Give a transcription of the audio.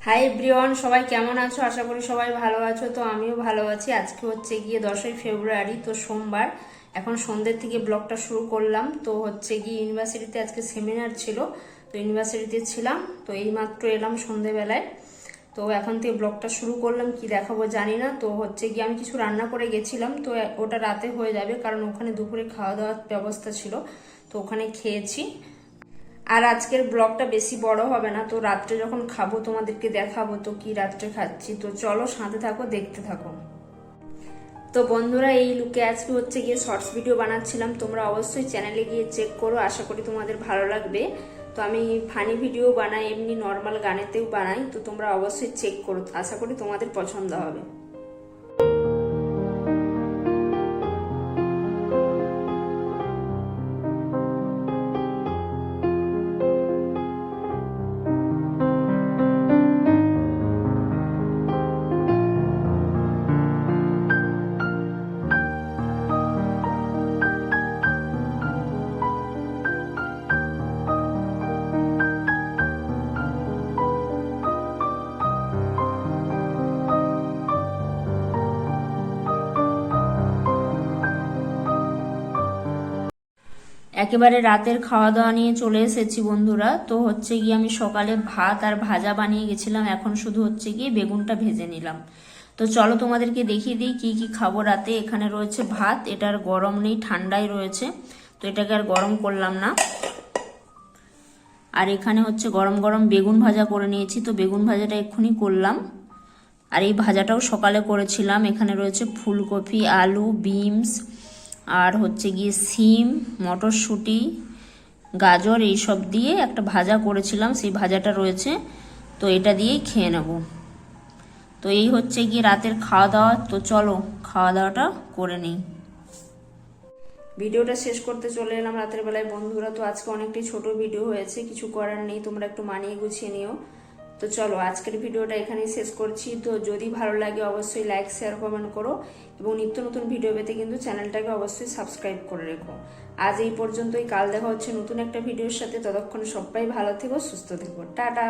Hi everyone, সবাই কেমন আছো? আশা করি সবাই ভালো আছো। তো আমিও ভালো আছি। আজকে হচ্ছে গিয়ে 10ই ফেব্রুয়ারি, তো সোমবার। এখন সন্ধ্যের থেকে ব্লগটা শুরু করলাম। তো হচ্ছে গিয়ে ইউনিভার্সিটিতে আজকে সেমিনার ছিল, তো ইউনিভার্সিটিতে ছিলাম। তো এইমাত্র এলাম সন্ধেবেলায়। তো এখন থেকে ব্লগটা শুরু করলাম। কি দেখাবো জানি না। তো হচ্ছে গিয়ে আমি কিছু রান্না করে গেছিলাম, তো ওটা রাতে হয়ে যাবে, কারণ ওখানে দুপুরে খাওয়া দাওয়ার ব্যবস্থা ছিল, তো ওখানে খেয়েছি। আর আজকের ব্লগটা বেশি বড় হবে না, তো রাত্রে যখন খাবো তোমাদেরকে দেখাবো তো কি রাত্রে খাচ্ছি। তো চলো সাথে থাকো, দেখতে থাকো। তো বন্ধুরা, এই লুকে আজকে হচ্ছে গিয়ে শর্টস ভিডিও বানাচ্ছিলাম। তোমরা অবশ্যই চ্যানেলে গিয়ে চেক করো, আশা করি তোমাদের ভালো লাগবে। তো আমি ফানি ভিডিও বানাই, এমনি নর্মাল গানেতেও বানাই, তো তোমরা অবশ্যই চেক করো, আশা করি তোমাদের পছন্দ হবে। একেবারে রাতের খাওয়া দাওয়া নিয়ে চলে এসেছি বন্ধুরা। তো হচ্ছে গিয়ে আমি সকালে ভাত আর ভাজা বানিয়ে গেছিলাম, এখন শুধু হচ্ছে গিয়ে বেগুনটা ভেজে নিলাম। তো চলো তোমাদেরকে দেখিয়ে দিই কি কি খাবো রাতে। এখানে রয়েছে ভাত, এটা আর গরম নেই, ঠান্ডাই রয়েছে, তো এটাকে আর গরম করলাম না। আর এখানে হচ্ছে গরম গরম বেগুন ভাজা করে নিয়েছি, তো বেগুন ভাজাটা এক্ষুনি করলাম। আর এই ভাজাটাও সকালে করেছিলাম। এখানে রয়েছে ফুলকপি, আলু, বিনস, আর হচ্ছে গিয়ে সিম, মটরশুঁটি, গাজর, এইসব দিয়ে একটা ভাজা করেছিলাম, সেই ভাজাটা রয়েছে। তো এটা দিয়েই খেয়ে নেব। তো এই হচ্ছে গিয়ে রাতের খাওয়া দাওয়া। তো চলো খাওয়া দাওয়াটা করে নিই। ভিডিওটা শেষ করতে চলে এলাম রাতের বেলায় বন্ধুরা। তো আজকে অনেকটাই ছোট ভিডিও হয়েছে, কিছু করার নেই, তোমরা একটু মানিয়ে গুছিয়ে নিও। তো চলো আজকের ভিডিওটা এখানেই শেষ করছি। তো যদি ভালো লাগে অবশ্যই লাইক, শেয়ার, কমেন্ট করো, এবং নিত্য নতুন ভিডিও পেতে কিন্তু চ্যানেলটাকে অবশ্যই সাবস্ক্রাইব করে রেখো। আজ এই পর্যন্তই, কাল দেখা হচ্ছে নতুন একটা ভিডিওর সাথে। ততক্ষণ সবাই ভালো থেকো, সুস্থ থেকো, টাটা।